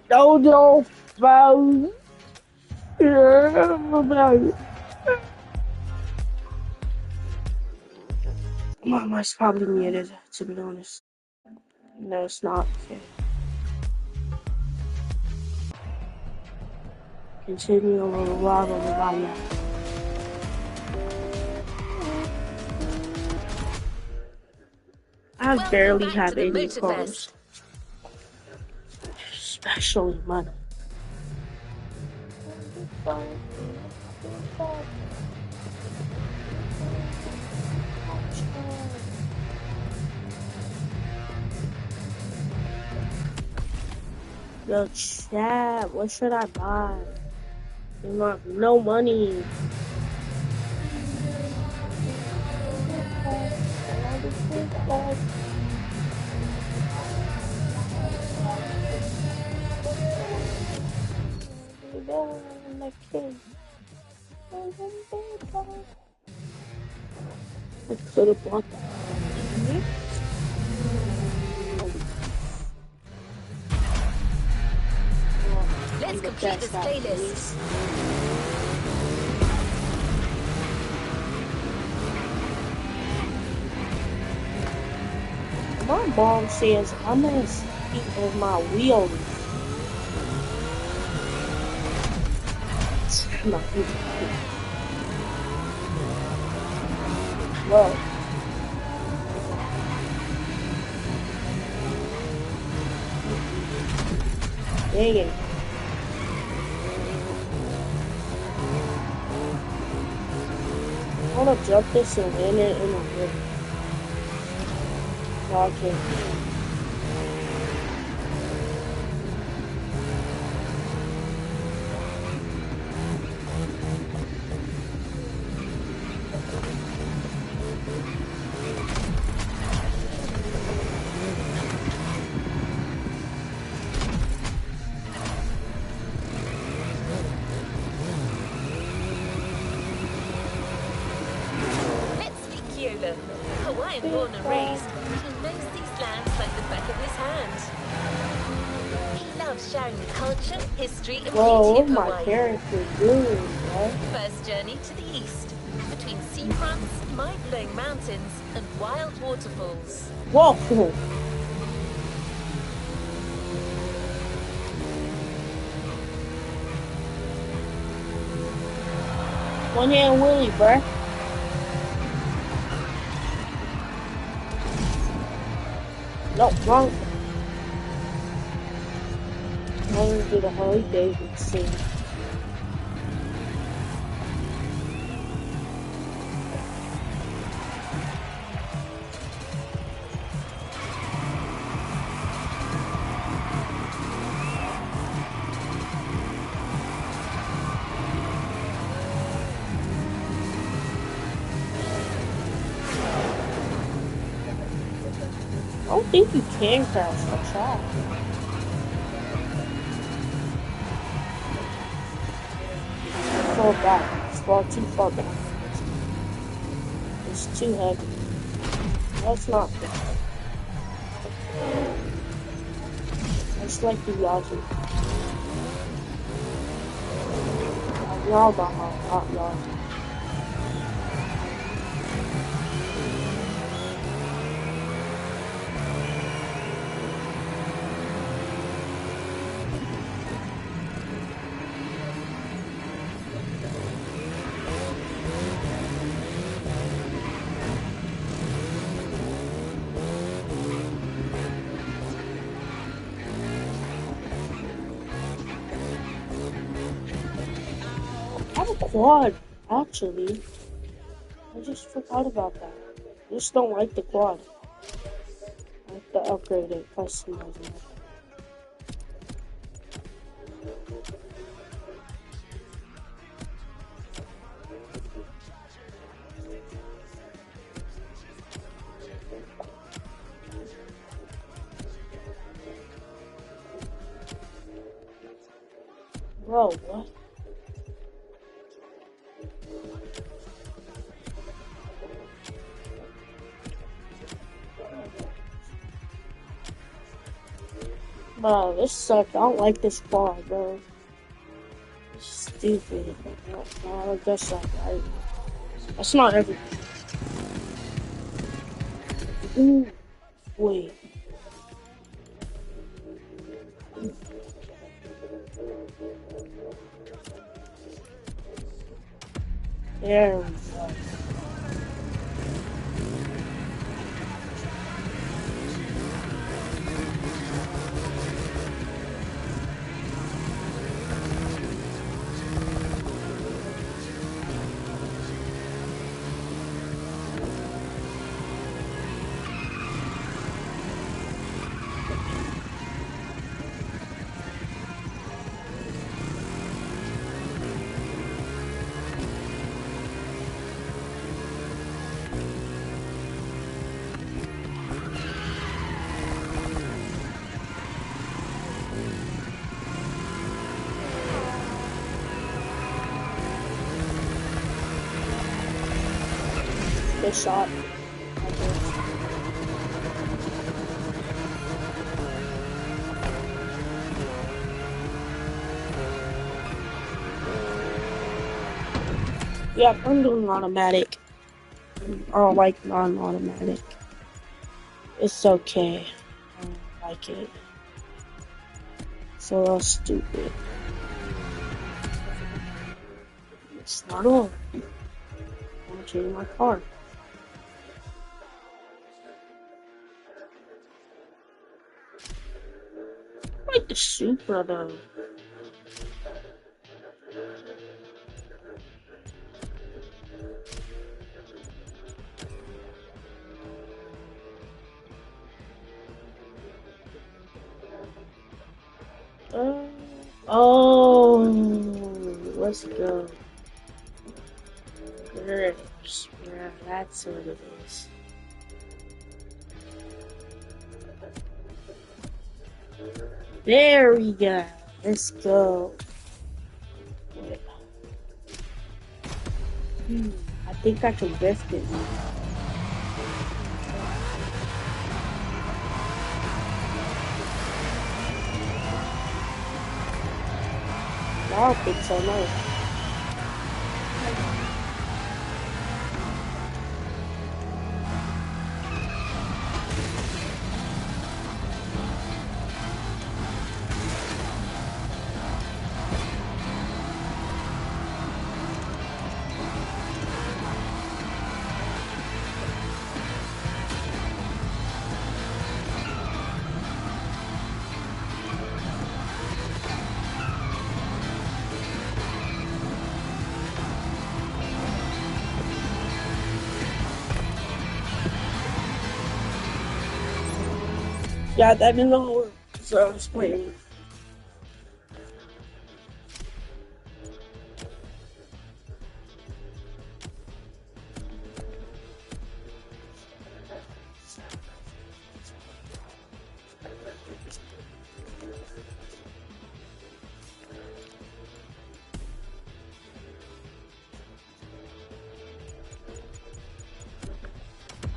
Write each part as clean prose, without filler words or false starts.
Dojo found. Mama's probably muted, to be honest. No, it's not. Okay. Continue on the lava line. I barely have any cars. Especially money. Yo, chat, what should I buy? You have no money. I could have bought that. Let's complete this playlist. My mom says I'm gonna speak of my wheels. Whoa. Dang it. I wanna jump this and land it in a river. No, I can't. Hawaiian born and raised, he knows these lands like the back of his hand. He loves sharing the culture, history, and beauty Whoa, of what my Hawaii. character doing, bro? First journey to the east, between seafronts, mind-blowing mountains, and wild waterfalls. Whoa! One hand Willie, bruh. No, wrong. I want to do the Harley Davidson. I don't think you can crash the track. Fall back. It's far too far back. It's too heavy. That's not good. It's like the logic. Y'all behind, not y'all. I have a quad, actually. I just forgot about that. I just don't like the quad. I have to upgrade it, customize it. Bro, what? Bro, this sucks. I don't like this car, bro. It's stupid. No, that's not right. That's not everything. Ooh, wait. There we go. Good shot. Yeah, I'm doing automatic. I don't like non-automatic. It's okay. I don't like it. So stupid. It's not on. I'm gonna change my car. I like the Supra though. Oh, let's go. Grips. Yeah, that's what it is. There we go. Let's go. I think I can lift it. I don't think so, no. Yeah, that didn't work, so I was waiting.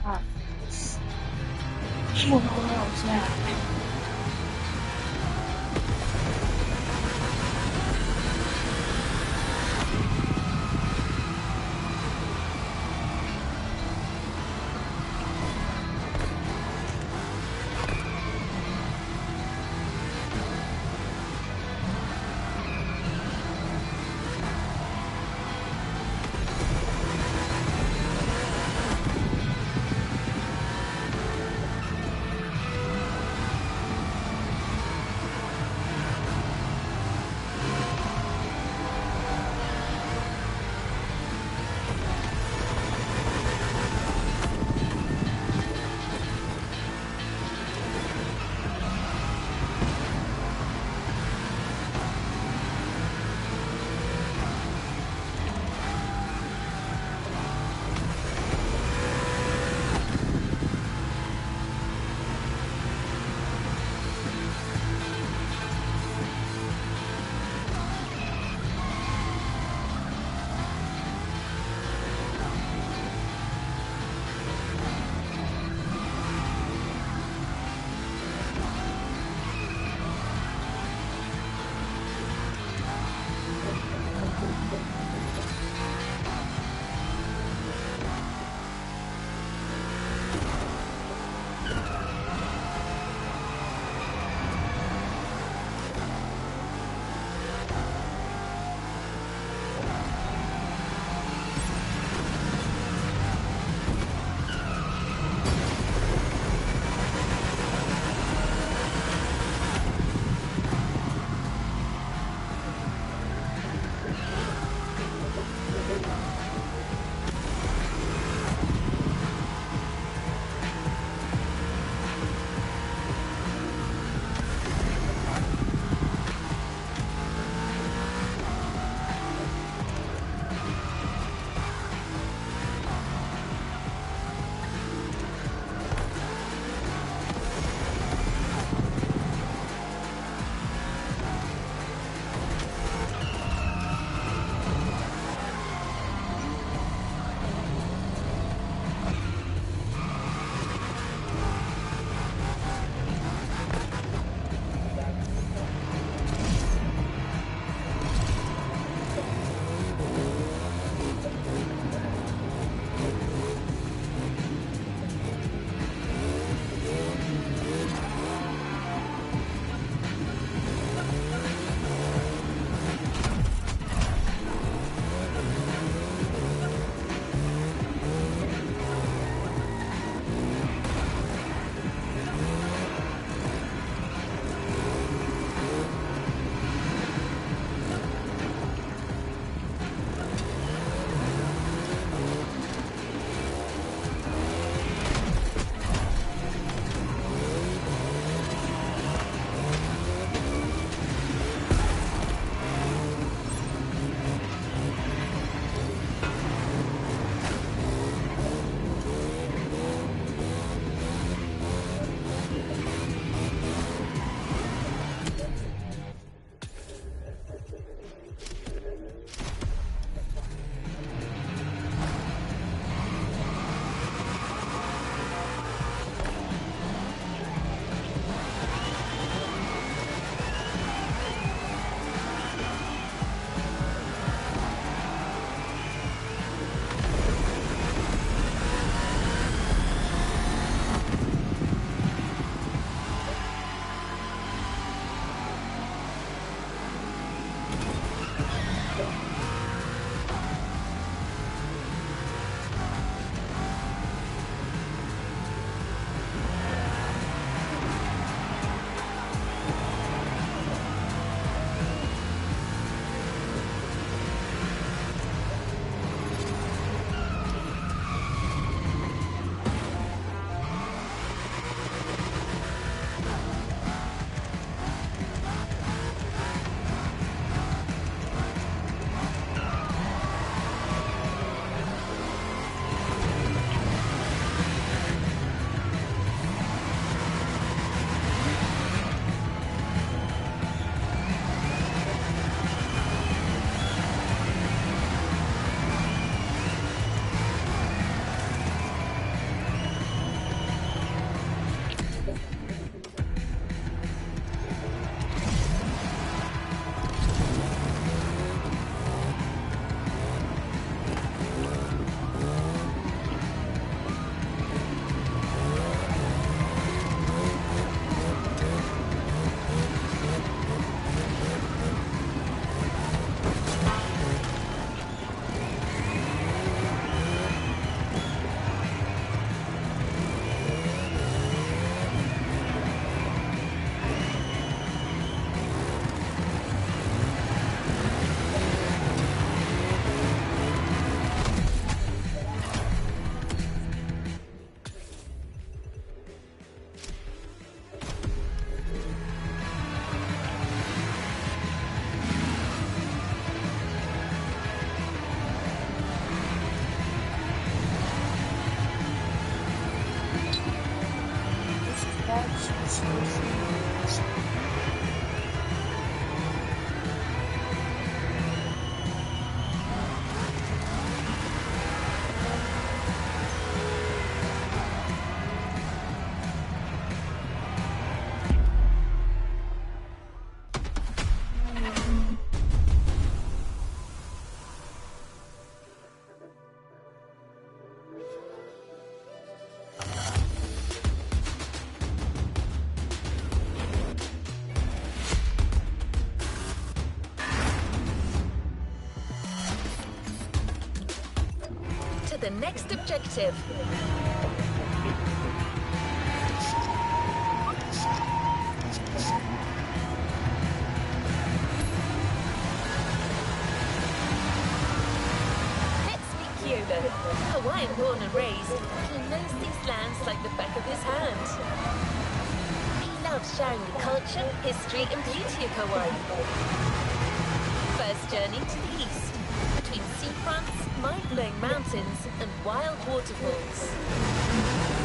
Ah, I don't know where I was at. the next objective. Let's meet Keola. Hawaiian born and raised, he knows these lands like the back of his hand. He loves sharing the culture, history and beauty of Hawaii. First journey to the east, between seafronts, mind-blowing mountains and wild waterfalls.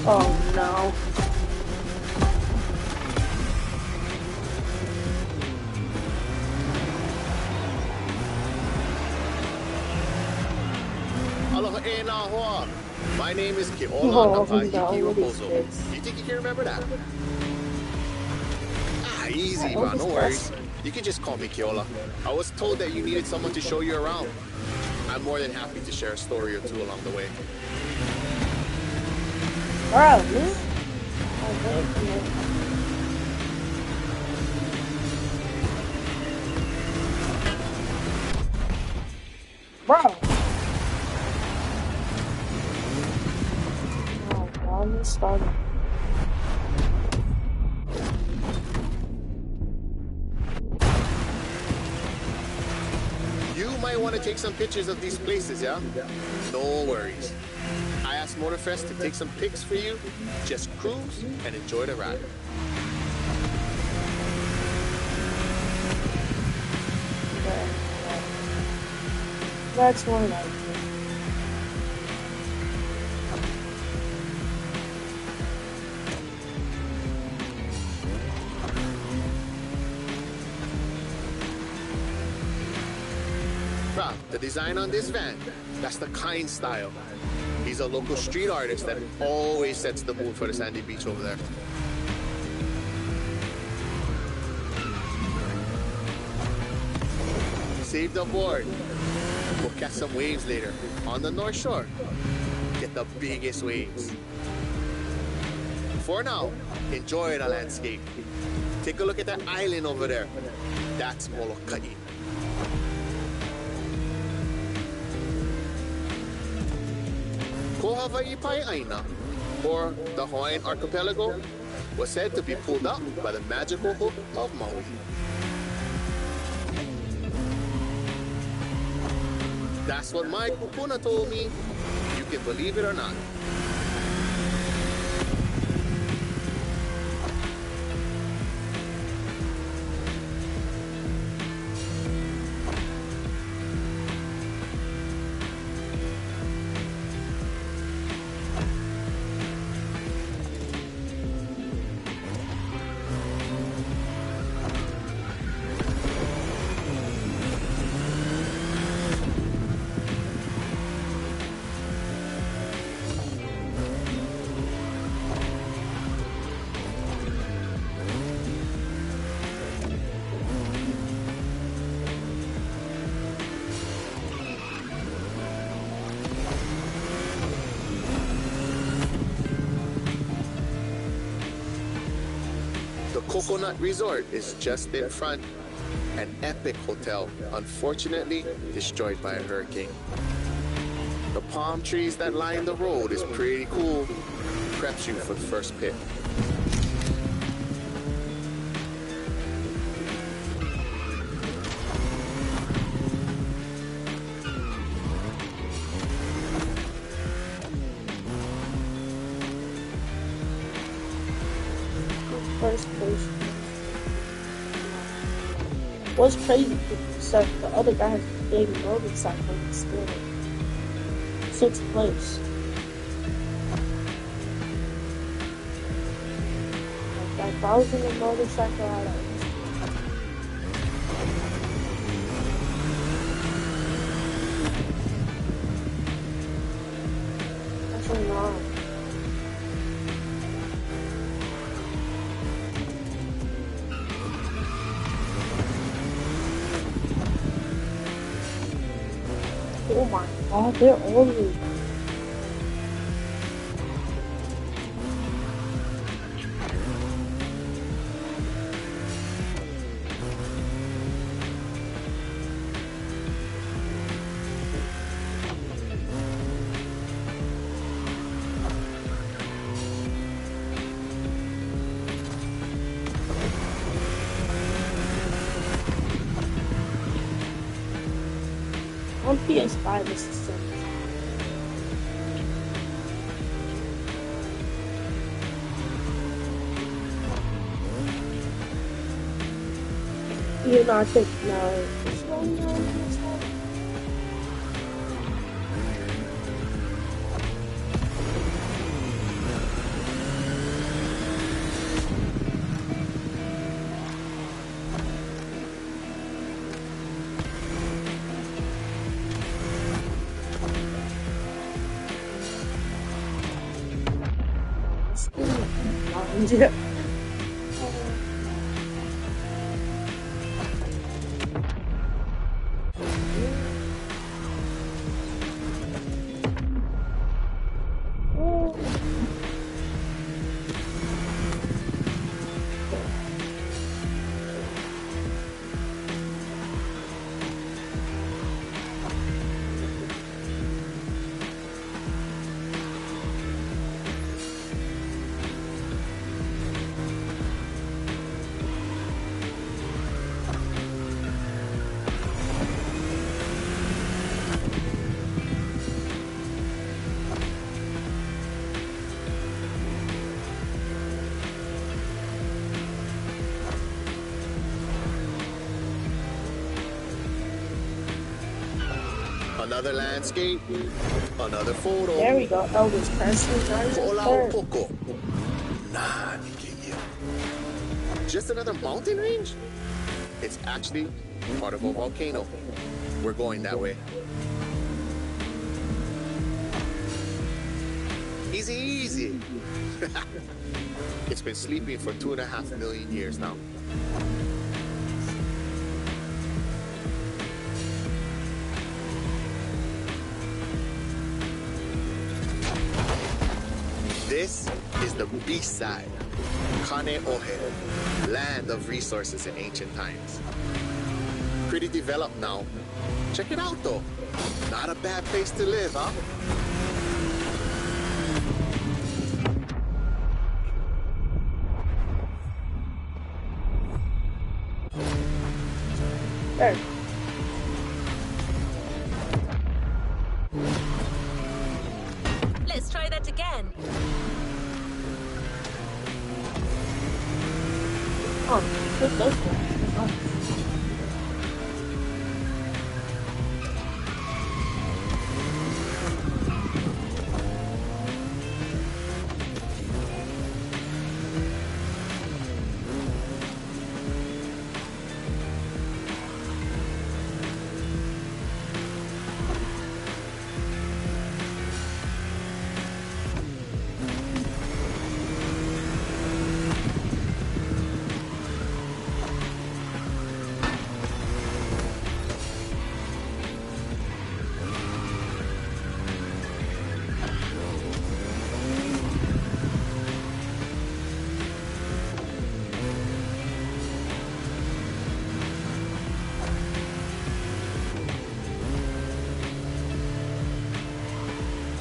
Oh no. Aloha e nā hoa. My name is Keola Oh, Nakahiki no, Raposo. this. You think you can remember that? Ah, easy, Oh, man. No this worries. person. You can just call me Keola. I was told that you needed someone to show you around. I'm more than happy to share a story or two along the way. Bro, me? Oh, wait a minute. Bro! Oh, God, me started. You might want to take some pictures of these places, yeah? No worries. I asked Motorfest to take some pics for you. Just cruise and enjoy the ride. That's one idea. Bruh, the design on this van, that's the Kind style. He's a local street artist that always sets the mood for the sandy beach over there. Saved aboard. We'll catch some waves later on the North Shore. Get the biggest waves. For now, enjoy the landscape. Take a look at that island over there. That's Molokai. Ko Hawaii Pai'aina, or the Hawaiian Archipelago, was said to be pulled up by the magical hook of Maui. That's what my kupuna told me. You can believe it or not. The Coconut Resort is just in front. An epic hotel, unfortunately destroyed by a hurricane. The palm trees that line the road is pretty cool. Preps you for the first pit. First place. What's crazy is that the other guy has a big motorcycle and still 6th place. Like 1,000 a motorcycle out of that's a lot. Oh my god, they're old. On PS5, this is so. You know, I think no. It's only on PS5. Yeah. Another landscape, another photo. There we go. Elvis Presley. Hola un poco. Nah, niña. Just another mountain range? It's actually part of a volcano. We're going that way. Easy, easy. It's been sleeping for 2.5 million years now. This is the beast side, Kaneohe, land of resources in ancient times. Pretty developed now. Check it out though. Not a bad place to live, huh? There. Oh, this does go. Oh.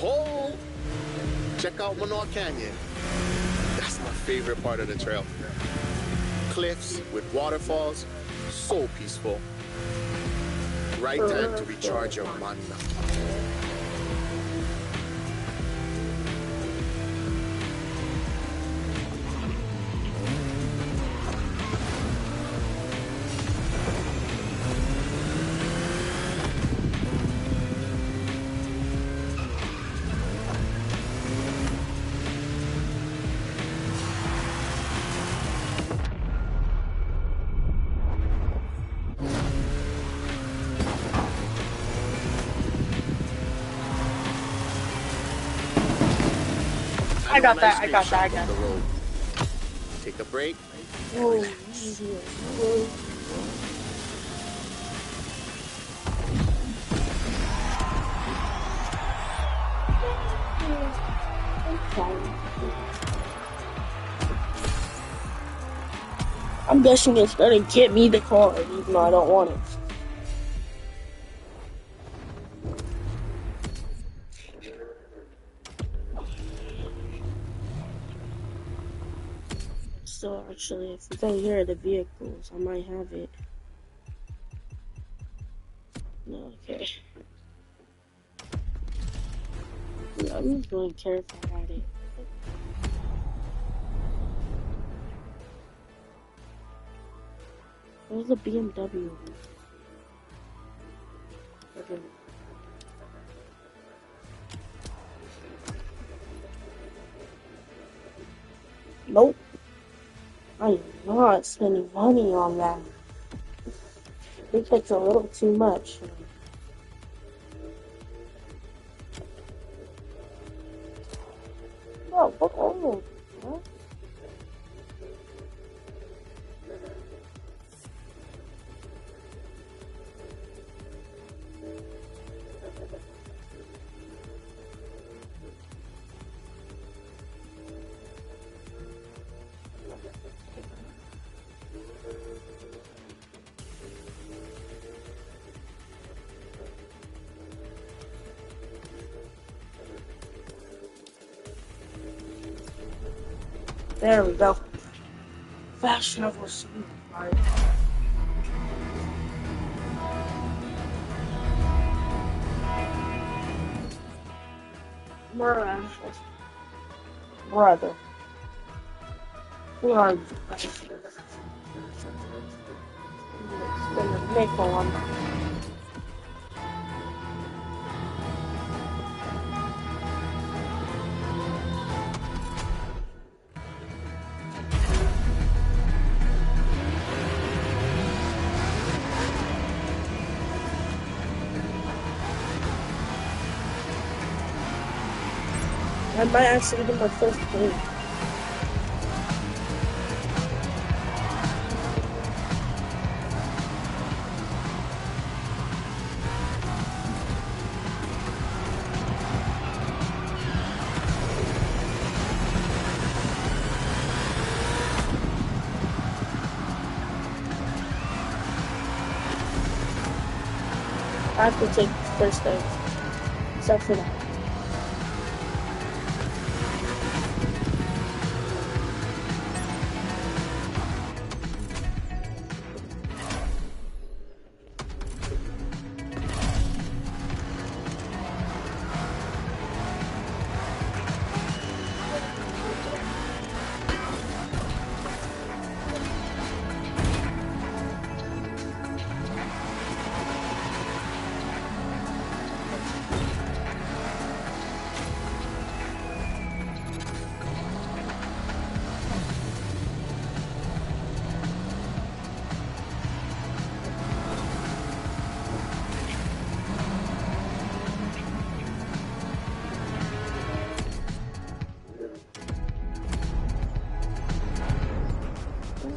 Oh, check out Manoa Canyon. That's my favorite part of the trail. Cliffs with waterfalls, so peaceful. Right time to recharge your mana. I got An that, ice I got cream that, I shop got up the that. road. Take a break. Oh, Relax. I'm guessing it's gonna get me the card, even though I don't want it. So actually, if we go here to vehicles, I might have it. No, okay. Yeah, I'm just really care if I had it. Where's the BMW? Okay. Nope. I am not spending money on that. I think it's a little too much. Oh, oh, huh? There we go. Fashionable sweet card. Brother. Who are you? Spend a nickel on that. I might actually get my first game. I have to take first aid. Except for that. Bro,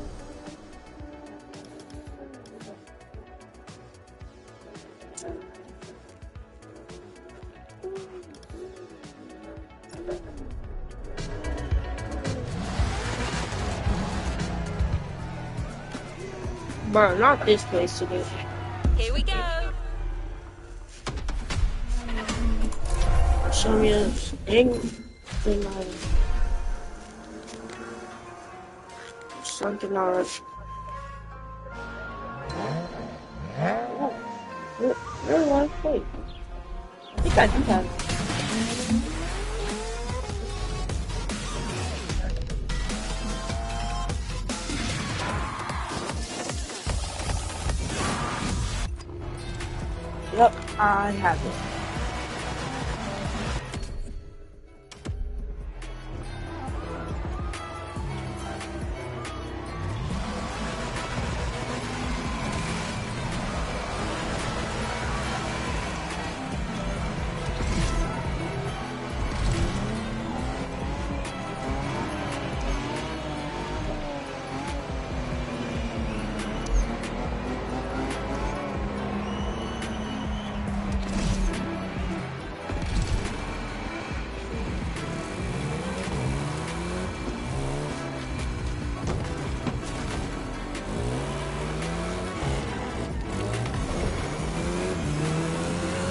not this place today. Here we go. Show me a thing in my something alright. Where was I? Wait. I think I do have. Yep, I have it.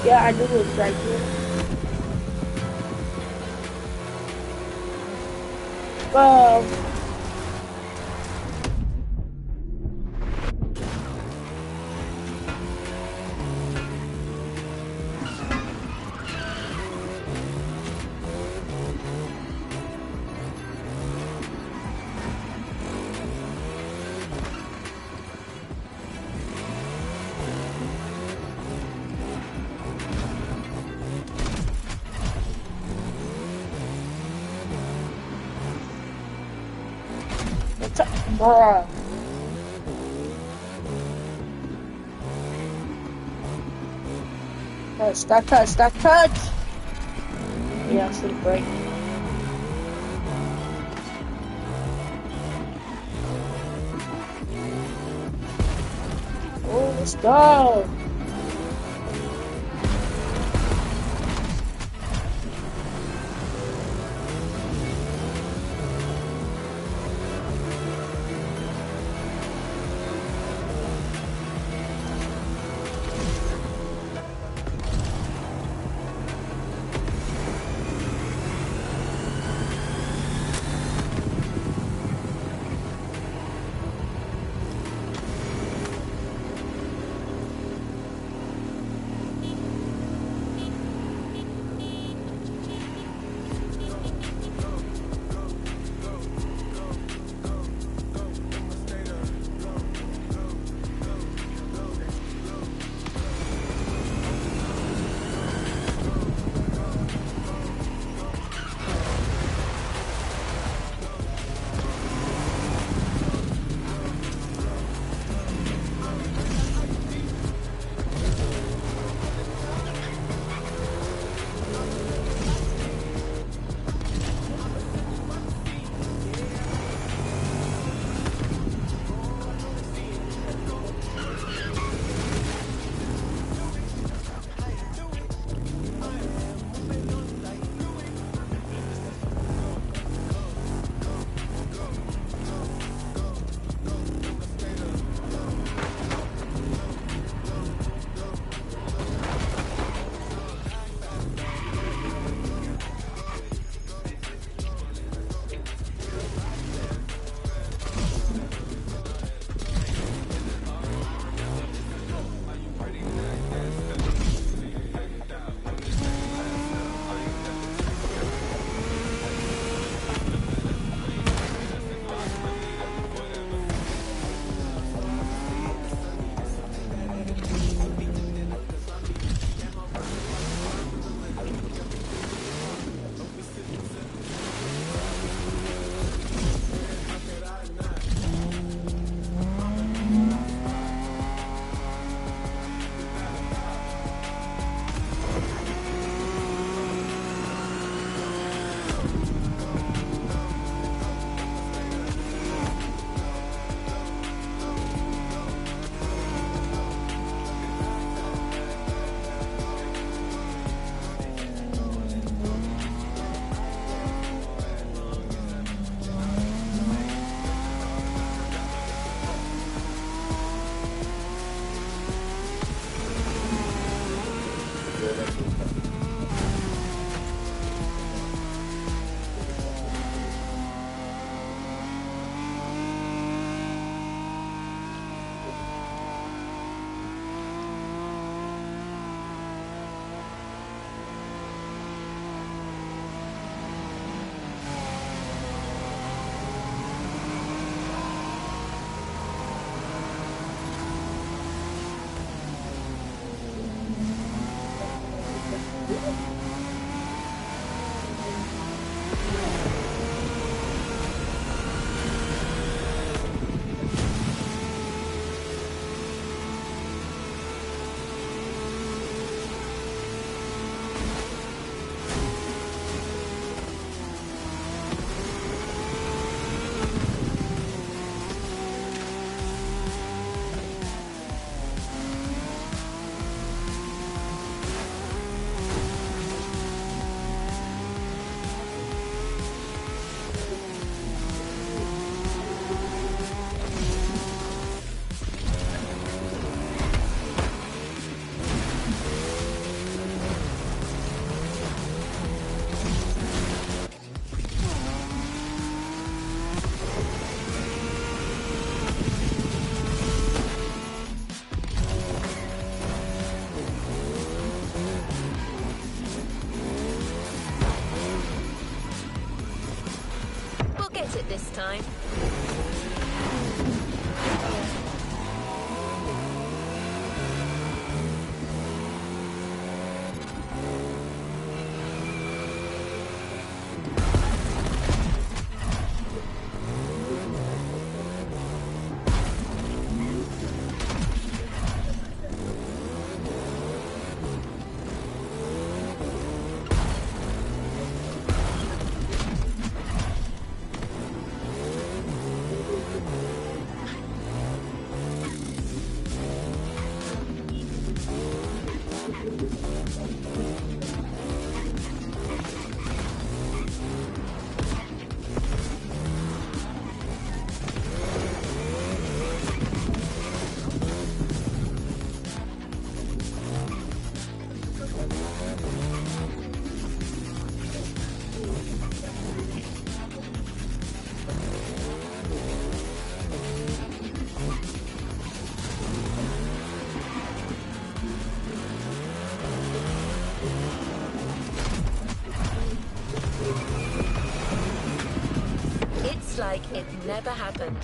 Yeah, I knew it was right here. Well, what's up, bruh? Touch. Yeah, it's the break. Oh, let's go. this time. It's like it never happened.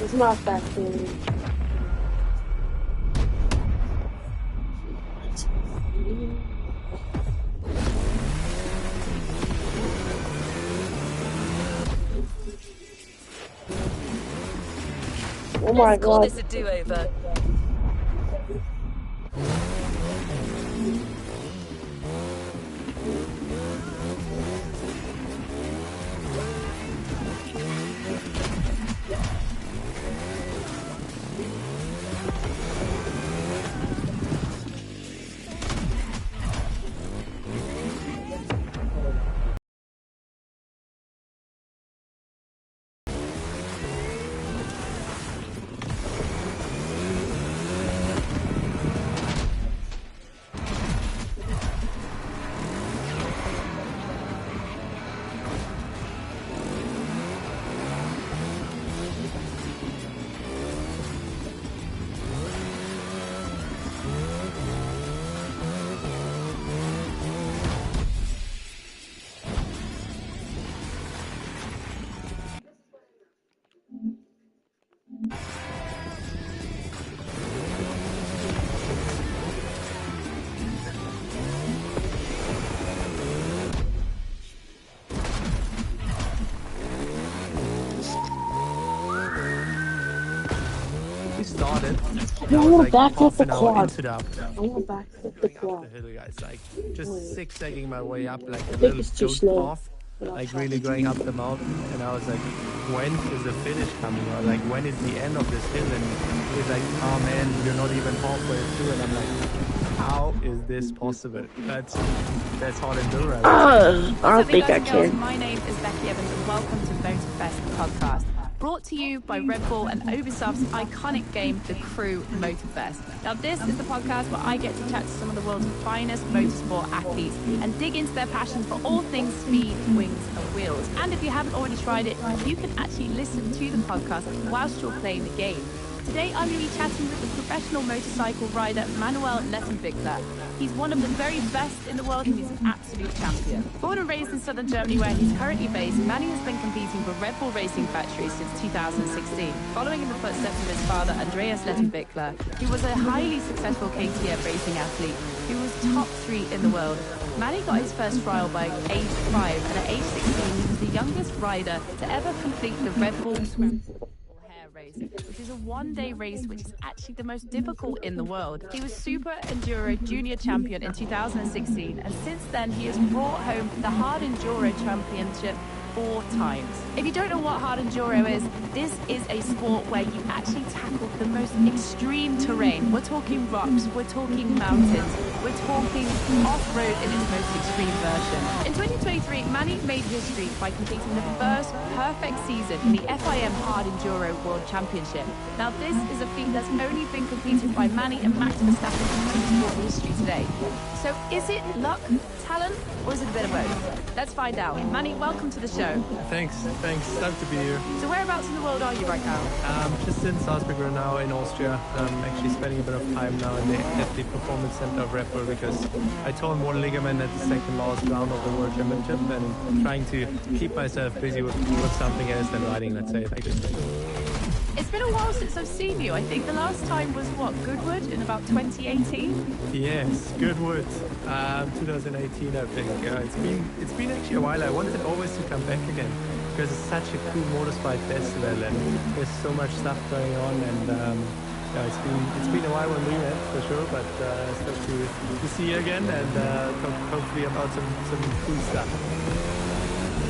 It's not that good. Oh my Let's call god. this a do-over. Started. I want to backflip half the an hour quad. into the up. I want to backflip the Up quad. the hill, guys, like just zigzagging my way up like a think little it's too goat slow. path, like really going up the mountain. And I was like, when is the finish coming? Or like, when is the end of this hill? And he's like, oh man, you're not even halfway through. And I'm like, how is this possible? That's hard endurance. I don't think I guys and girls, can. my name is Becky Evans and welcome to Motorfest podcast. Brought to you by Red Bull and Ubisoft's iconic game, The Crew Motorfest. Now this is the podcast where I get to chat to some of the world's finest motorsport athletes and dig into their passion for all things speed, wings and wheels. And if you haven't already tried it, you can actually listen to the podcast whilst you're playing the game. Today I'm going to be chatting with the professional motorcycle rider Manuel Lettenbichler. He's one of the very best in the world and he's an absolute champion. Born and raised in southern Germany where he's currently based, Manny has been competing for Red Bull Racing Factory since 2016. Following in the footsteps of his father Andreas Lettenbichler, who was a highly successful KTM racing athlete who was top 3 in the world. Manny got his first trial by age 5 and at age 16 he was the youngest rider to ever complete the Red Bull race, which is a one-day race which is actually the most difficult in the world. He was Super Enduro Junior Champion in 2016 and since then he has brought home the Hard Enduro Championship 4 times. If you don't know what Hard Enduro is, this is a sport where you actually tackle the most extreme terrain. We're talking rocks, we're talking mountains, we're talking off-road in its most extreme version. In 2023, Manny made history by completing the first perfect season in the FIM Hard Enduro World Championship. Now this is a feat that's only been completed by Manny and Max Verstappen in motorsport history today. So is it luck, talent, or is it a bit of both? Let's find out. Manny, welcome to the show. Thanks. Stoked to be here. So whereabouts in the world are you right now? Just in Salzburg right now in Austria. I'm actually spending a bit of time now at the Performance Center of Red Bull because I torn one ligament at the second last round of the World Championship and trying to keep myself busy with something else than riding, let's say it like this. It's been a while since I've seen you. I think the last time was, what, Goodwood in about 2018? Yes, Goodwood, 2018 I think. It's been actually a while. I wanted always to come back again because it's such a cool motorsport festival and there's so much stuff going on and it's been a while when we went for sure, but stoked to see you again and talk hopefully about some cool stuff.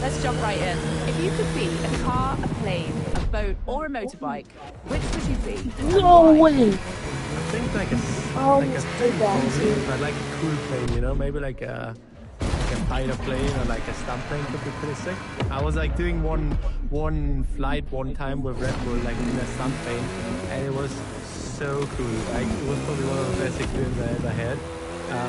Let's jump right in. If you could be a car, a plane, a boat, or a motorbike, which would you be? No way. I think like a plane probably, but like a cool plane, you know, maybe like a fighter plane or like a stunt plane could be pretty sick. I was like doing one flight one time with Red Bull, like in a stunt plane, and it was so cool. Like it was probably one of the best experiences I ever had.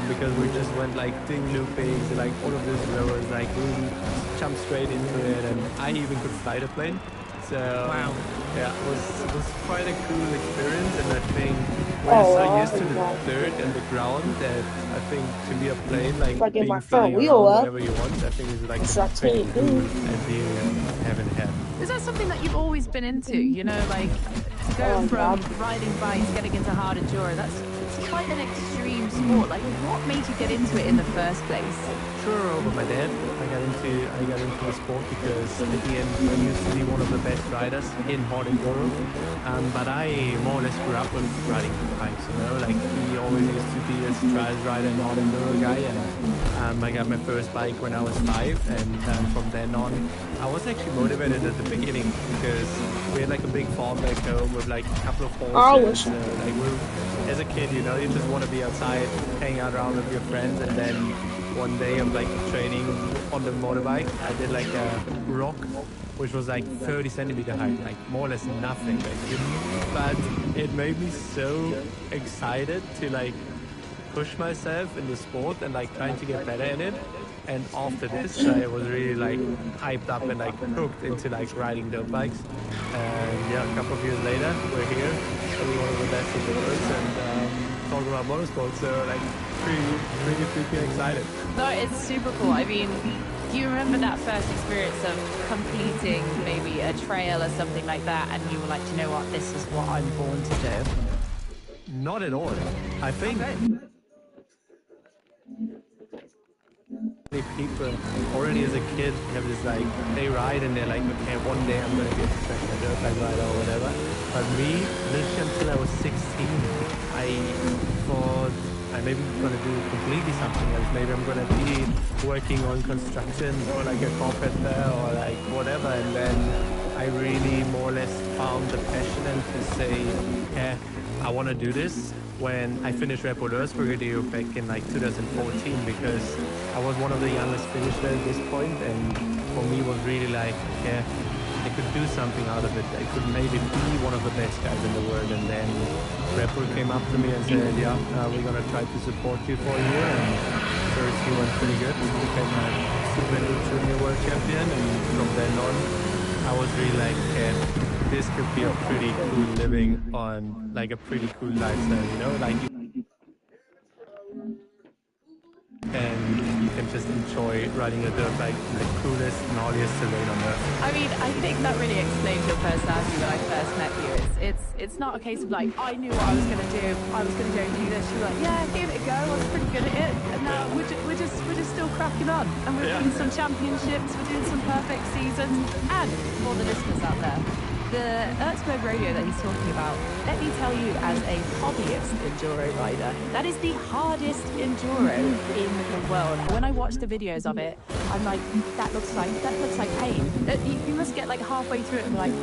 Because we just went like doing loopings, like all of these lowers, like really jumped straight into it, and I even could fly the plane. So wow, yeah, it was quite a cool experience, and I think we're so used to the dirt and the ground that I think to be a plane, like being my flying front wheel around up. wherever you want, I think is like It's not pretty too cool cool. idea having had. Is that something that you've always been into, you know, like to go from riding bikes, getting into hard enduro, it's quite an extreme sport. Like, what made you get into it in the first place? Sure, over my dad. I got into the sport because at the end I used to be one of the best riders in hard enduro. But I more or less grew up with riding bikes, you know, like he always used to be a trials rider and hard enduro guy. And I got my first bike when I was 5, and from then on I was actually motivated at the beginning because we had like a big farm back home with like a couple of horses. As a kid, you know, you just want to be outside, hang out around with your friends, and then one day I'm like training on the motorbike. I did like a rock, which was like 30 centimeter high, like more or less nothing basically. But it made me so excited to like push myself in the sport and like trying to get better in it. And after this, I was really like hyped up and like hooked into like riding dirt bikes. And yeah, a couple of years later, we're here, we're one of the best in the world, and talking about motorsport. So like pretty freaking excited. No, it's super cool. I mean, do you remember that first experience of completing maybe a trail or something like that, and you were like, you know what, this is what I'm born to do? Not at all. I think. People already as a kid have this like, they ride and they're like, okay, one day I'm going to be a professional dirt bike rider or whatever. But me, literally until I was 16, I thought I'm maybe going to do completely something else. Maybe I'm going to be working on construction or like a carpenter or like whatever. And then I really more or less found the passion and to say, yeah, I want to do this. When I finished Red Bull Earth Brigadier back in like 2014, because I was one of the youngest finishers at this point, and for me was really like, yeah, I could do something out of it. I could maybe be one of the best guys in the world. And then Red Bull came up to me and said, yeah, we're gonna try to support you for a year. And first you went pretty good. You became a Super Junior World Champion, and from then on, I was really like, yeah, this could be a pretty cool living on like a pretty cool lifestyle, you know, like and you can just enjoy riding a dirt bike in the coolest, gnarliest terrain on earth. I mean, I think that really explains your personality when I first met you. It's not a case of like, I knew what I was going to do, I was going to go and do this. You're like, yeah, give it a go, I was pretty good at it. And now we're just still cracking on. And we're doing some championships, we're doing some perfect seasons. And for the listeners out there, the Erzberg rodeo that he's talking about, let me tell you, as a hobbyist enduro rider, that is the hardest enduro in the world. When I watch the videos of it, I'm like, that looks like pain. You must get like halfway through it and be like,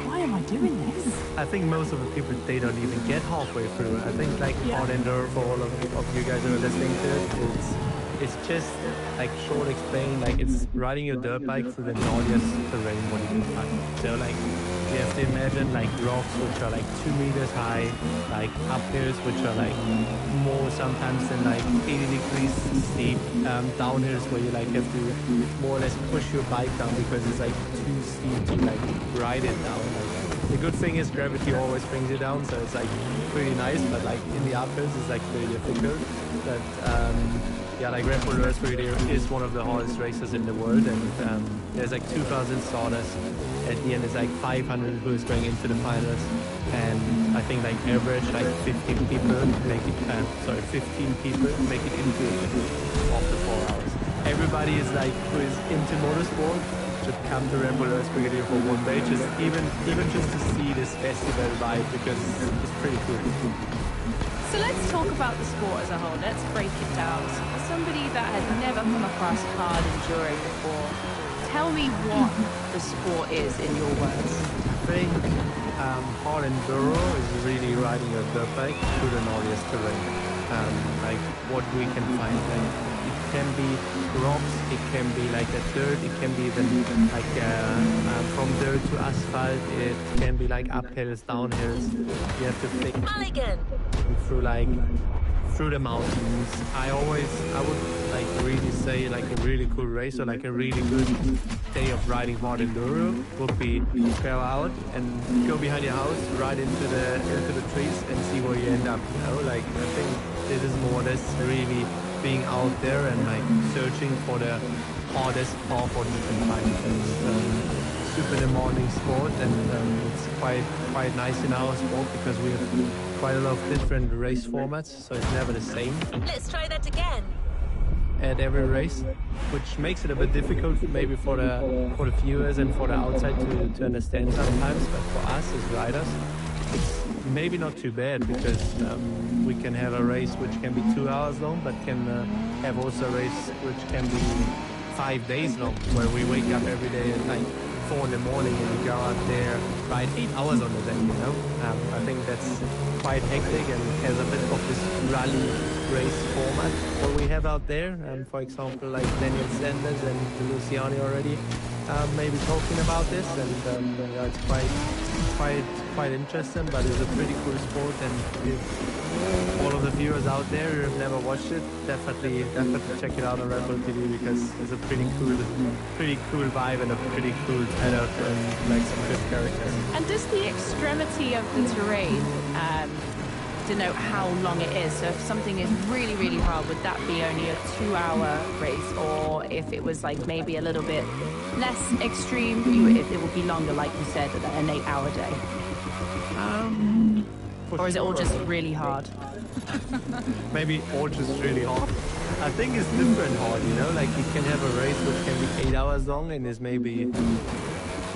why am I doing this? I think most of the people, they don't even get halfway through. I think like hard enduro, for all of you guys who are listening to it, it's just like short explained, like it's riding your dirt bike through the gnarliest terrain what you can find. So like you have to imagine like rocks which are like 2 meters high, like uphills which are like more sometimes than like 80 degrees steep, downhills where you like have to more or less push your bike down because it's like too steep to like ride it down. Like, the good thing is gravity always brings you down, so it's like pretty nice, but like in the uphills it's like pretty difficult. But yeah, like Red Bull Earth Brigadier is one of the hardest races in the world, and there's like 2,000 starters. At the end, it's like 500 who is going into the finals, and I think like average like 15 people make it. 15 people make it into it after 4 hours. Everybody is like who is into motorsport should come to Red Bull Earth Brigadier for one day, just even just to see this festival vibe, because it's pretty cool. So let's talk about the sport as a whole. Let's break it down. So for somebody that had never come across hard enduro before, tell me what the sport is in your words. I think hard enduro is really riding a dirt bike through the gnarliest terrain. Like what we can find. Like, it can be rocks, it can be like a dirt, it can be even like from dirt to asphalt, it can be like uphills, downhills. You have to flick through the mountains. I would like really say like a really cool race or like a really good day of riding hard enduro would be go out and go behind your house, ride into the trees and see where you end up, you know? Like I think this is more or less really being out there and like searching for the hardest path what you can find. And, super demanding sport, and it's quite nice in our sport because we have quite a lot of different race formats, so it's never the same Let's try that again. at every race, which makes it a bit difficult maybe for the viewers and for the outside to understand sometimes. But for us as riders, it's maybe not too bad because we can have a race which can be 2 hours long, but can have also a race which can be 5 days long, where we wake up every day at like 4 in the morning and we go out there, ride 8 hours on the day, you know. I think that's quite hectic and has a bit of this rally race format what we have out there. For example, like Daniel Sanders and Luciani already maybe talking about this, and it's quite interesting, but it's a pretty cool sport. And if all of the viewers out there who have never watched it, definitely check it out on Red Bull TV, because it's a pretty cool vibe and a pretty cool paddock and like some good characters. And does the extremity of the terrain denote how long it is? So if something is really, really hard, would that be only a 2-hour race? Or if it was like maybe a little bit less extreme, it would be longer, like you said, an 8-hour day? Or is it all just really hard? Maybe all just really hard. I think it's different hard, you know, like you can have a race which can be 8 hours long and is maybe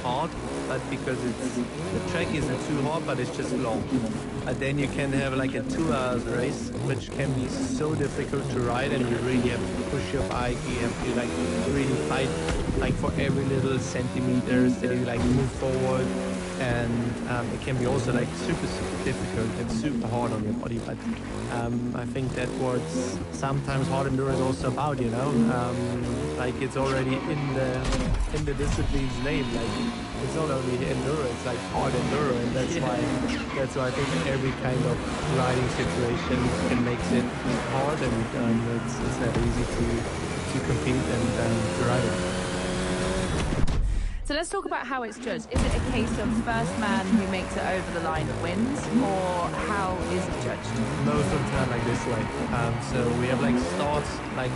hard, but because the track isn't too hard, but it's just long. And then you can have like a 2 hours race, which can be so difficult to ride, and you really have to push your bike. You have to like really fight like for every little centimeters that you like move forward. And it can be also like super difficult and super hard on your body, but I think that what's sometimes hard enduro is also about, you know, like it's already in the discipline's name. Like it's not only enduro, it's like hard enduro, and that's why I think every kind of riding situation can makes it hard, and it's not easy to compete and to ride it. So let's talk about how it's judged. Is it a case of first man who makes it over the line wins, or how is it judged? Most of the time like this way. So we have like starts, like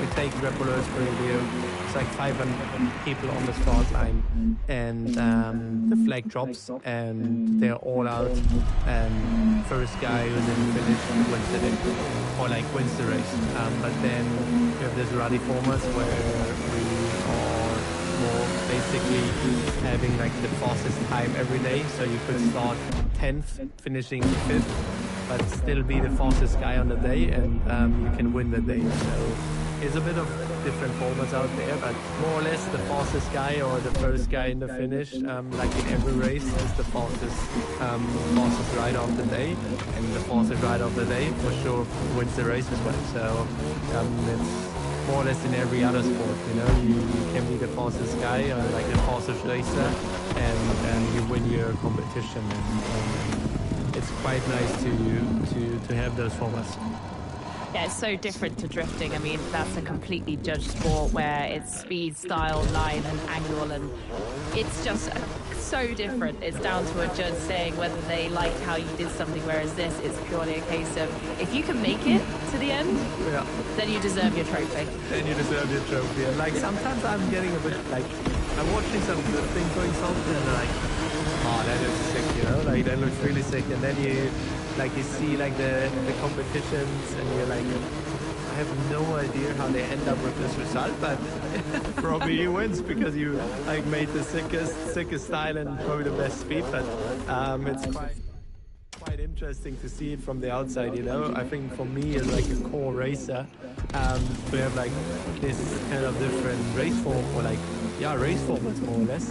we take Red Bull Earth for review. It's like 500 people on the start line, and the flag drops and they're all out, and first guy who's in the finish wins the day, or like wins the race. But then we have this rally format where we are more basically having like the fastest time every day, so you could start 10th, finishing 5th, but still be the fastest guy on the day, and you can win the day. So it's a bit of different formats out there, but more or less the fastest guy or the first guy in the finish, like in every race, is the fastest rider of the day, and the fastest rider of the day for sure wins the race as well. So it's more or less in every other sport, you know, you can be the fastest guy or like the fastest racer, and you win your competition, and it's quite nice to have those formats. Yeah, it's so different to drifting. I mean, that's a completely judged sport where it's speed, style, line and angle, and it's just so different. It's down to a judge saying whether they liked how you did something, whereas this is purely a case of if you can make it to the end, yeah, then you deserve your trophy. Then you deserve your trophy. And like sometimes I'm getting a bit like, I'm watching some good thing going something and I'm like, oh, that looks sick, you know, like that looks really sick. And then you see like the competitions and you're like, I have no idea how they end up with this result, but probably he wins because you like made the sickest style and probably the best speed. But it's quite interesting to see it from the outside, you know. I think for me as like a core racer, we have like this kind of different race form, or like race formats more or less.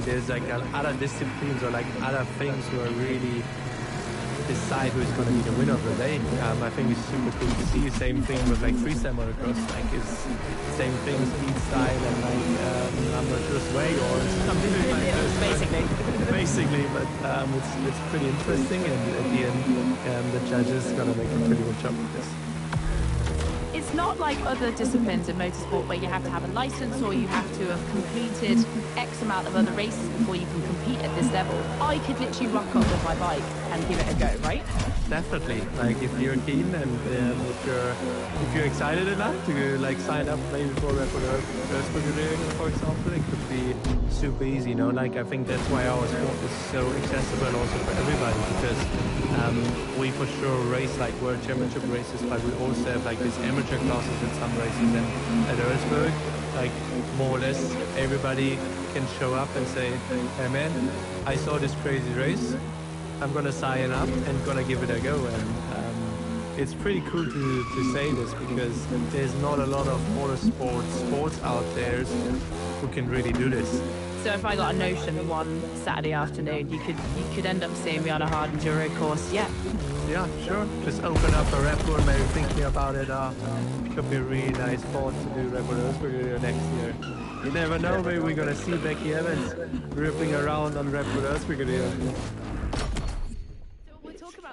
There's like other disciplines or like other things who are really decide who's going to be the winner of the day. I think it's super cool to see. Same thing with like freestyle motocross, like it's same thing, speed style and like I'm not sure sway or something like that. Basically, but it's pretty interesting, and at the end the judges are going to make a pretty good job with this. It's not like other disciplines in motorsport where you have to have a license or you have to have completed X amount of other races before you can compete at this level. I could literally rock up with my bike and give it a go, right? Definitely. Like if you're keen and if you're excited enough to like sign up maybe for Red Bull Earth for example, it could be super easy, you know, like I think that's why our sport is so accessible also for everybody, because we for sure race like world championship races, but we also have like these amateur classes in some races, and at Erzberg, like more or less everybody can show up and say, hey man, I saw this crazy race, I'm gonna sign up and gonna give it a go. And it's pretty cool to say this, because there's not a lot of motorsport sports out there who can really do this. So if I got a notion one Saturday afternoon, you could end up seeing me on a hard enduro course. Yeah, sure. Just open up a Red Bull, maybe thinking about it. Could be a really nice sport to do Red Bull Erzberger next year. You never know, maybe we're gonna see Becky Evans ripping around on Red Bull Erzberger.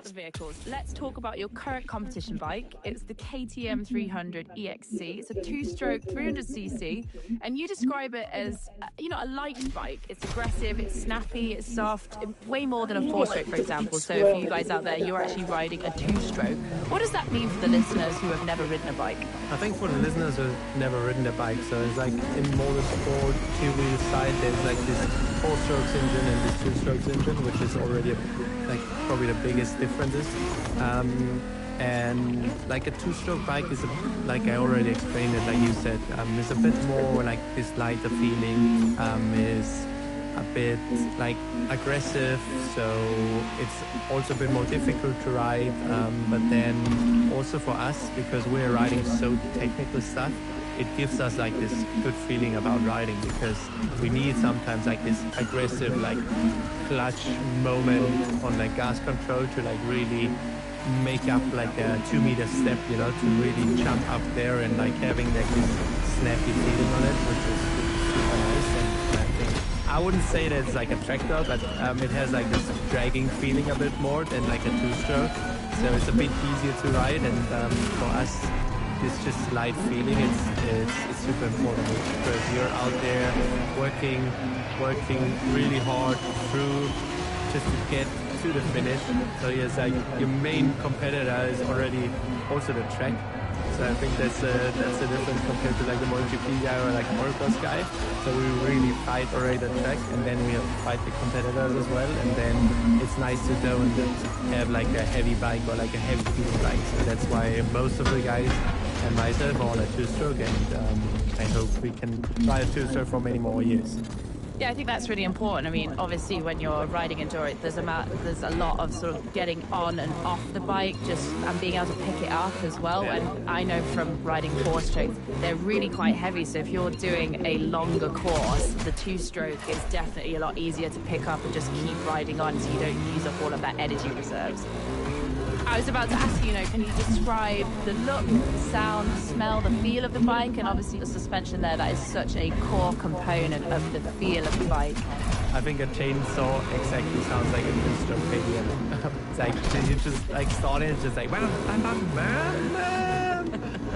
The vehicles. Let's talk about your current competition bike. It's the KTM 300 EXC. It's a two-stroke 300cc, and you describe it as, a light bike. It's aggressive, it's snappy, it's soft, way more than a four-stroke, for example. So for you guys out there, you're actually riding a two-stroke. What does that mean for the listeners who have never ridden a bike? I think for the listeners who've never ridden a bike, so it's like in motorsport, two-wheel side, there's like this four-strokes engine and this two-strokes engine, which is already like probably the biggest differences. And like a two-stroke bike is, like I already explained it, like you said, is a bit more like this lighter feeling, is a bit like aggressive, so it's also a bit more difficult to ride, but then also for us, because we're riding so technical stuff, it gives us like this good feeling about riding, because we need sometimes like this aggressive like clutch moment on like gas control to like really make up like a 2-meter step, you know, to really jump up there and like having like this snappy feeling on it, which is super nice. And I think I wouldn't say that it's like a tractor, but it has like this dragging feeling a bit more than like a two-stroke, so it's a bit easier to ride. And for us, this just light feeling, it's super important, because you're out there working really hard through just to get to the finish. So yes, like your main competitor is already also the track. So I think that's a difference compared to like the MotoGP guy or like a motocross guy. So we really fight already the track, and then we have to fight the competitors as well. And then it's nice to don't have like a heavy bike or like a heavy feeling bike. So that's why most of the guys and myself are on a two-stroke, and I hope we can try a two-stroke for many more years. Yeah, I think that's really important. I mean, obviously, when you're riding enduro, there's a lot of sort of getting on and off the bike, and being able to pick it up as well. Yeah. And I know from riding four-strokes, they're really quite heavy. So if you're doing a longer course, the two-stroke is definitely a lot easier to pick up and just keep riding on, so you don't use up all of that energy reserves. I was about to ask you, can you describe the look, the sound, the smell, the feel of the bike, and obviously the suspension there, that is such a core component of the feel of the bike. I think a chainsaw exactly sounds like a two-stroke KTM. It's like, you just like start it, it's just like,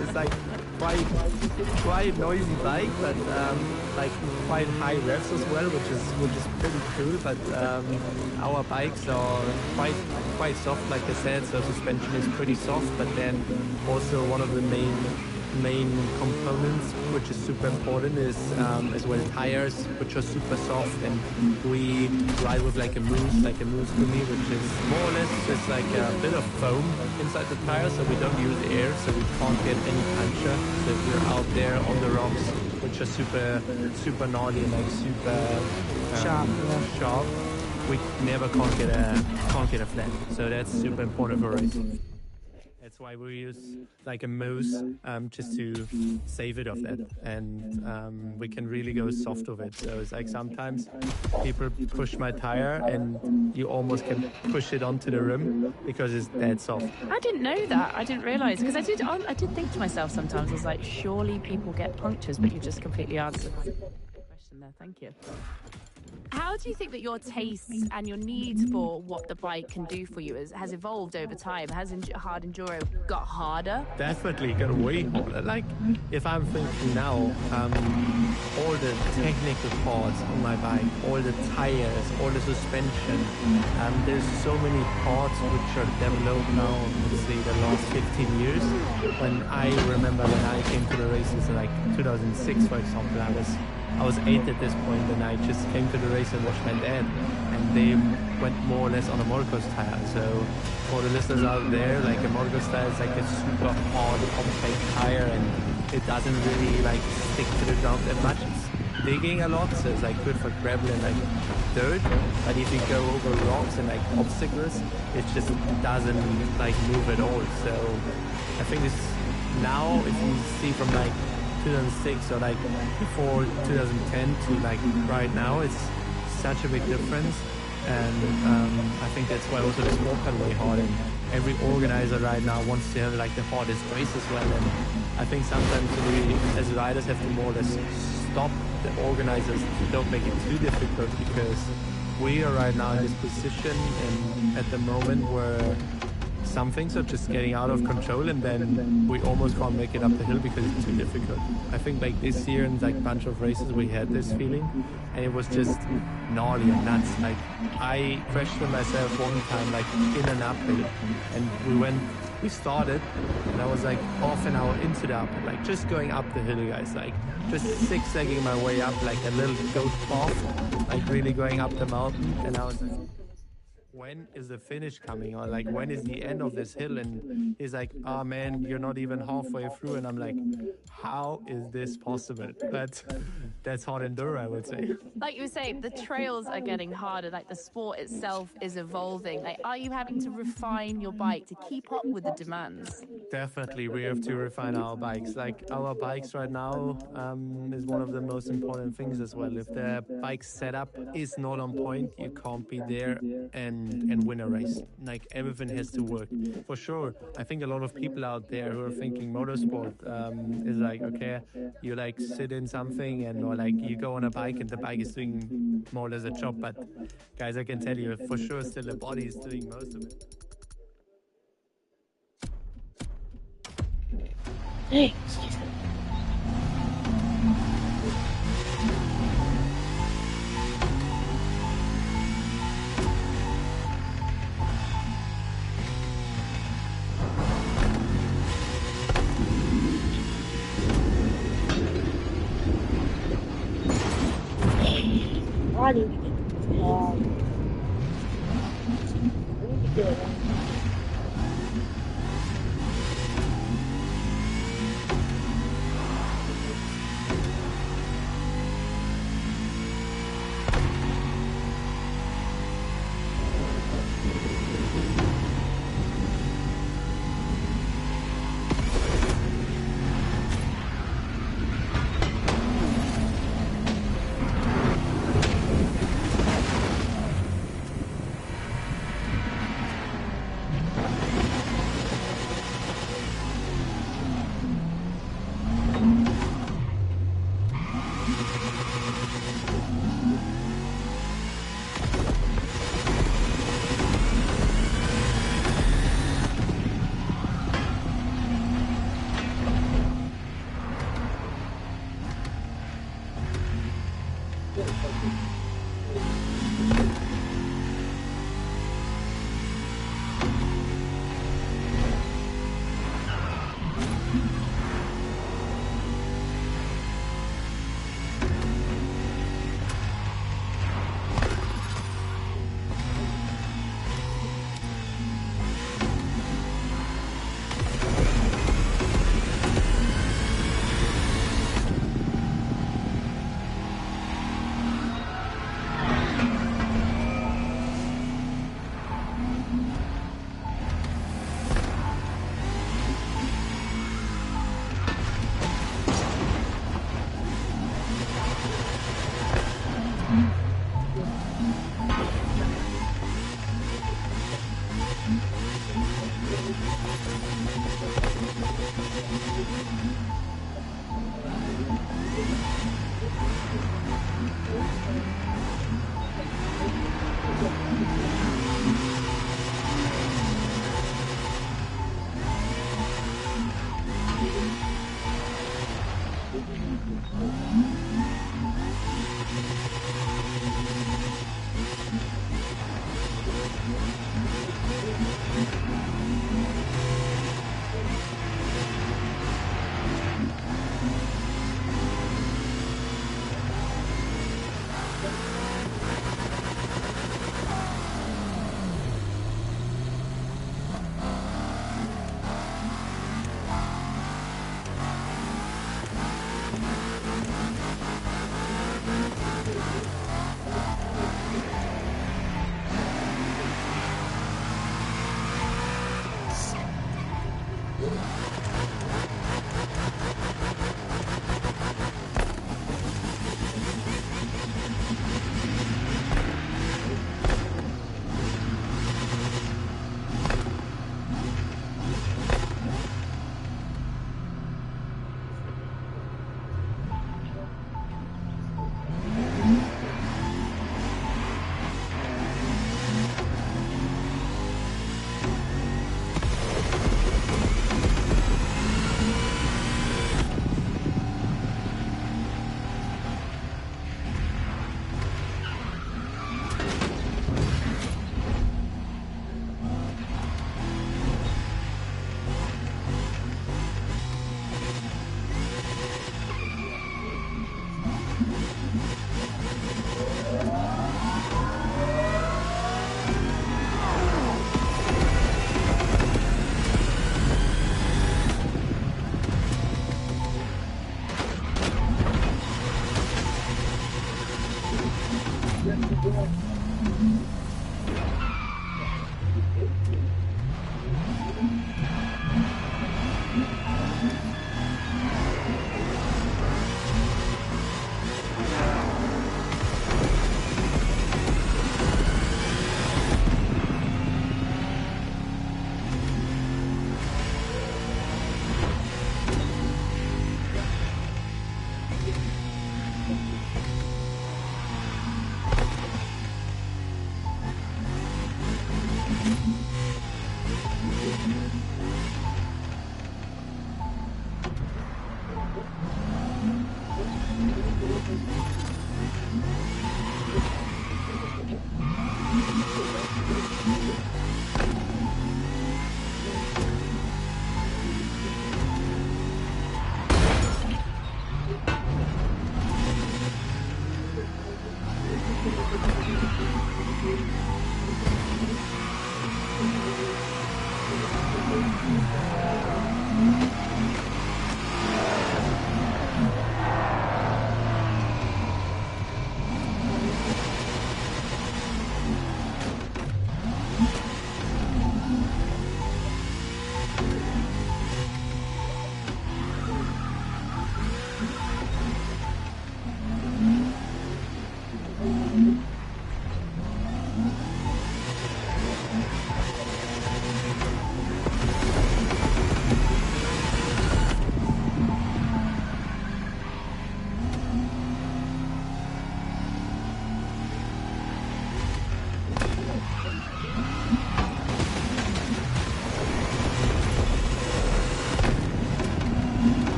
it's like quite noisy bike, but like quite high revs as well, which is pretty cool. But our bikes are quite soft, like I said, so suspension is pretty soft. But then also one of the main components, which is super important, is as well tires, which are super soft, and we ride with like a mousse gummy, which is more or less just like a bit of foam inside the tire, so we don't use air, so we can't get any puncture. So if you're out there on the rocks, which are super gnarly and like super sharp, we never can't get a flat. So that's super important for racing. That's why we use like a mousse, just to save it of that, and we can really go soft with it. So it's like sometimes people push my tire and you almost can push it onto the rim because it's that soft. I didn't know that. I didn't realise, because I did think to myself sometimes, I was like, surely people get punctures, but you just completely answered my question there. Thank you. How do you think that your tastes and your needs for what the bike can do for you has evolved over time? Has hard enduro got harder? Definitely got way harder. Like, if I'm thinking now, all the technical parts on my bike, all the tires, all the suspension, there's so many parts which are developed now, let's say the last 15 years. When I remember when I came to the races in like 2006, for example, I was I was 8 at this point, and I just came to the race and watched my dad, and they went more or less on a motocross tire. So for the listeners out there, like a motocross tire is like a super hard, compact tire, and it doesn't really like stick to the ground that much. It's digging a lot, so it's like good for gravel and like dirt. But if you go over rocks and like obstacles, it just doesn't like move at all. So I think this now, if you see from like 2006 or like before 2010 to like right now, it's such a big difference. And I think that's why also the sport got way hard, and every organizer right now wants to have like the hardest race as well. And I think sometimes we as riders have to more or less stop the organizers to don't make it too difficult, because we are right now in this position and at the moment where some things are just getting out of control, and then we almost can't make it up the hill because it's too difficult. I think like this year in like a bunch of races we had this feeling, and it was just gnarly and nuts. Like I crashed with myself one time like in an uphill, and we started and I was like half an hour into the uphill, like just going up the hill, guys, like just zigzagging my way up like a little goat path, like really going up the mountain. And I was like, when is the finish coming, or like when is the end of this hill? And he's like, oh man, you're not even halfway through. And I'm like, how is this possible? That's hard enduro, I would say. Like you were saying, the trails are getting harder, like the sport itself is evolving. Like, are you having to refine your bike to keep up with the demands? Definitely, we have to refine our bikes. Like our bikes right now is one of the most important things as well. If the bike setup is not on point, you can't be there and win a race. Like everything has to work. For sure, I think a lot of people out there who are thinking motorsport is like, okay, you like sit in something and or like you go on a bike and the bike is doing more or less a job. But guys, I can tell you for sure still the body is doing most of it. Hey, I need to get it.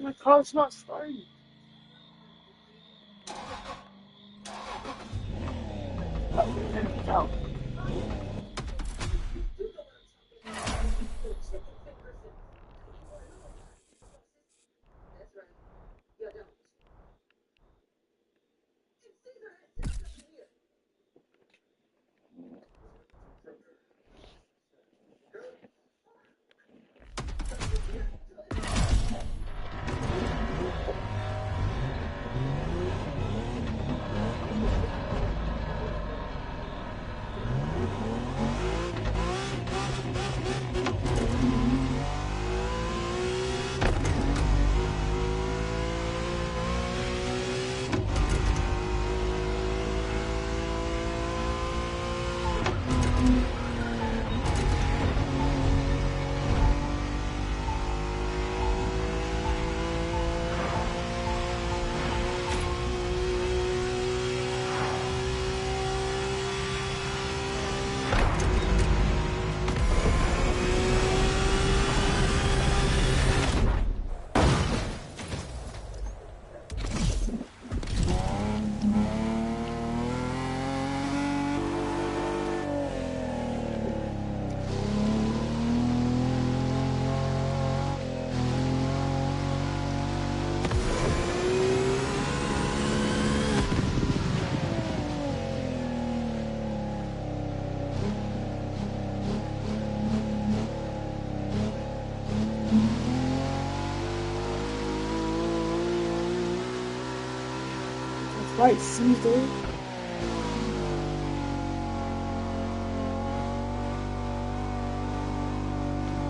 My car's not starting. Oh, there we go. Right, Caesar.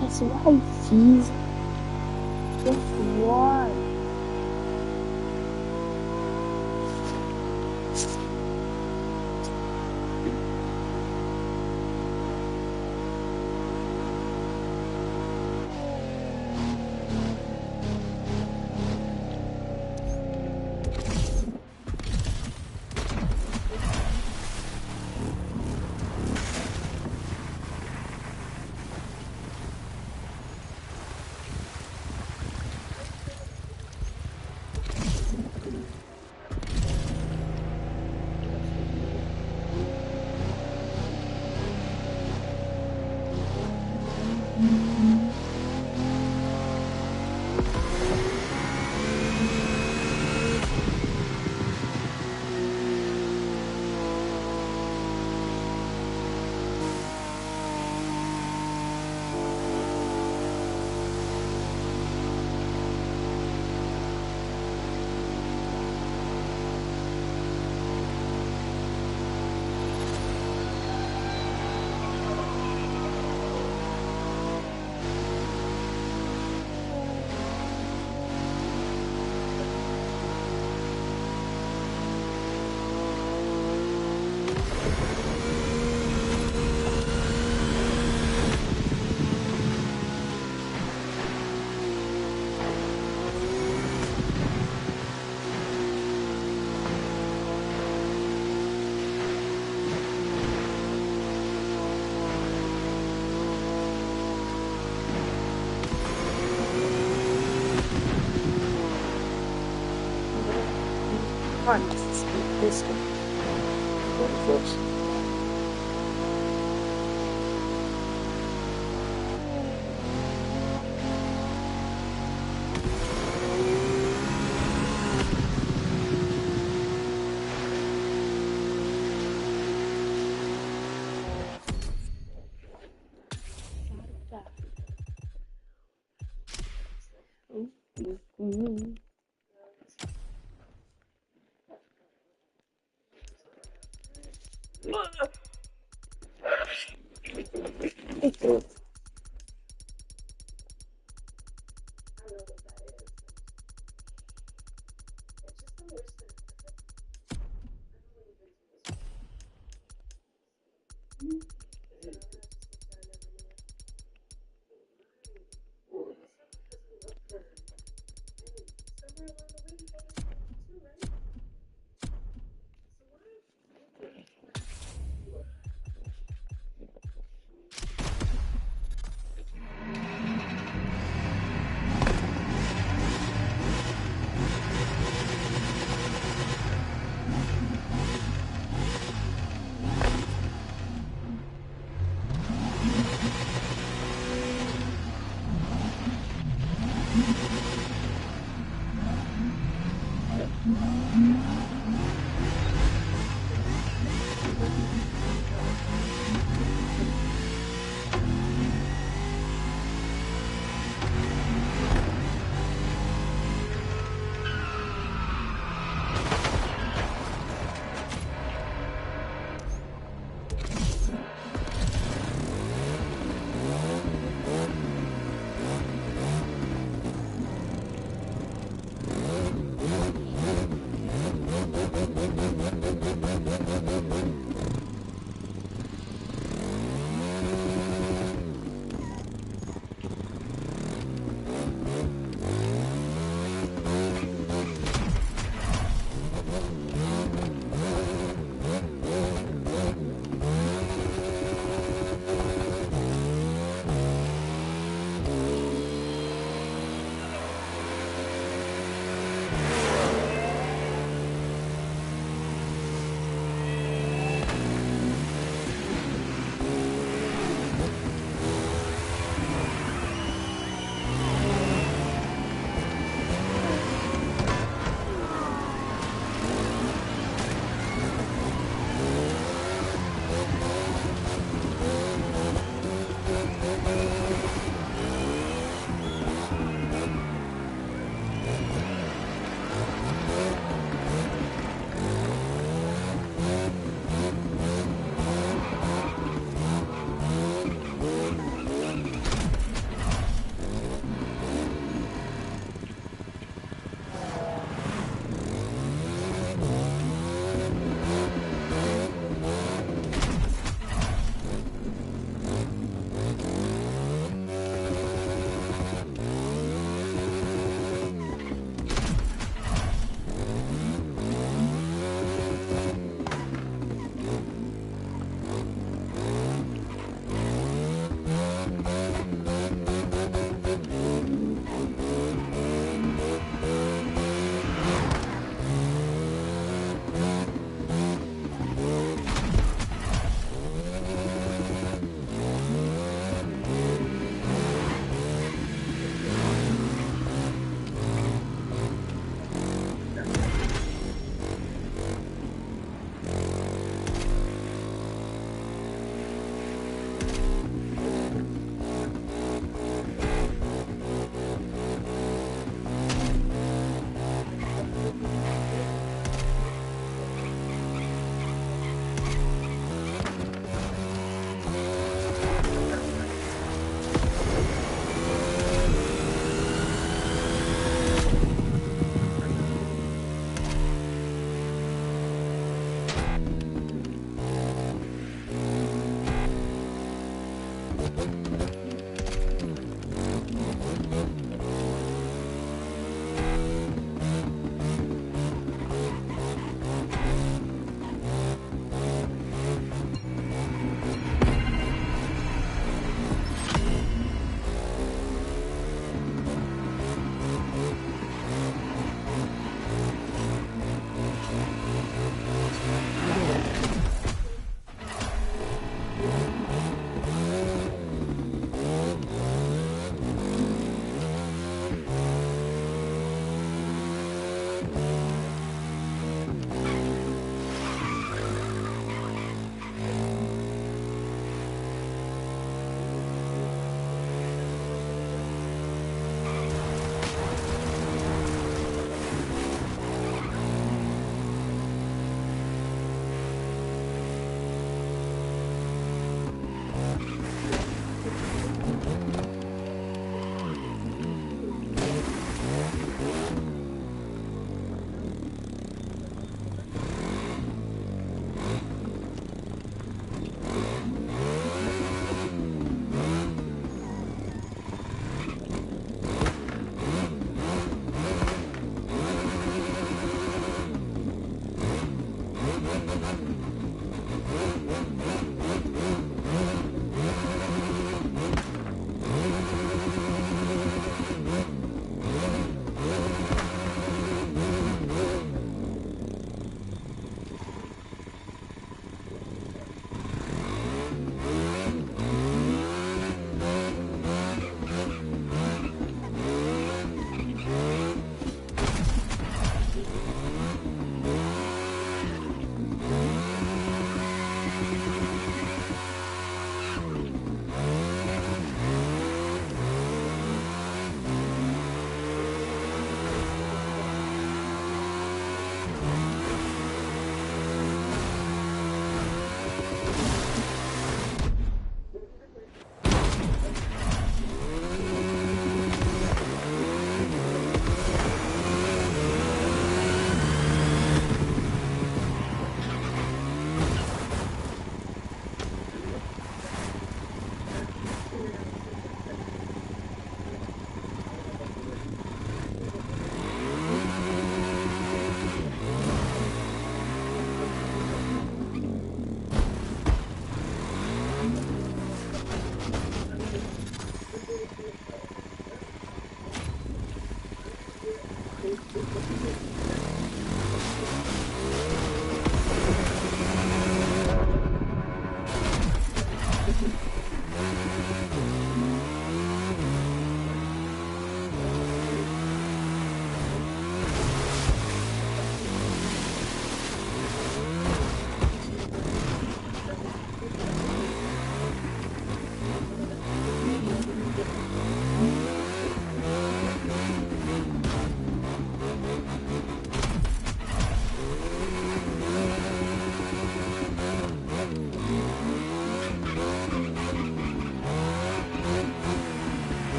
That's right, Caesar. Just one. Come on, this one. Go first.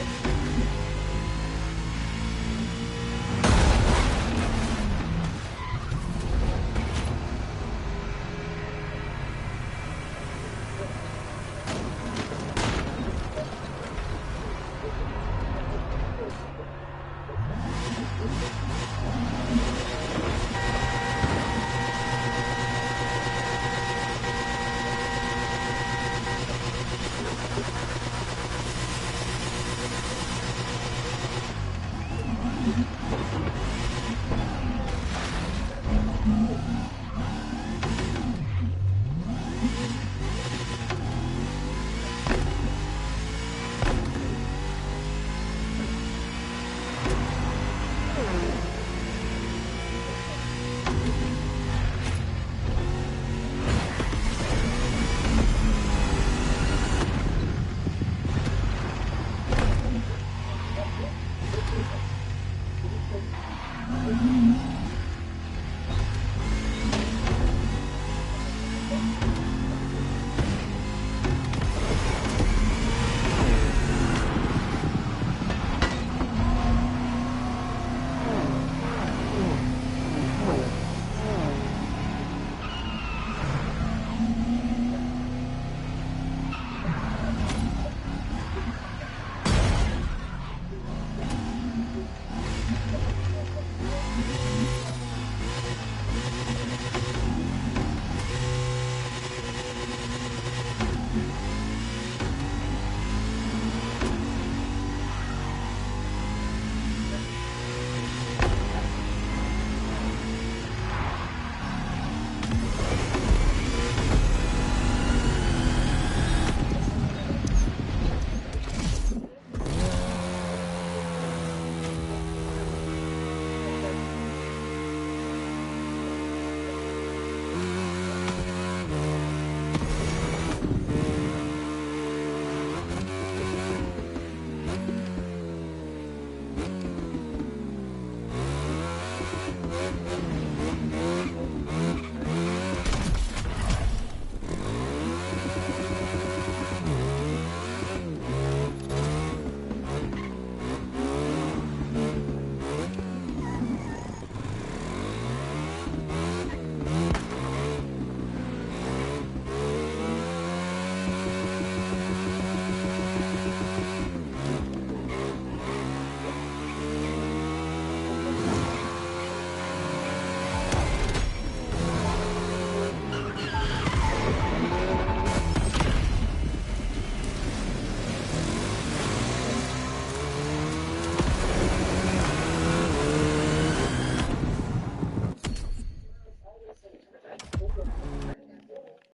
Bye.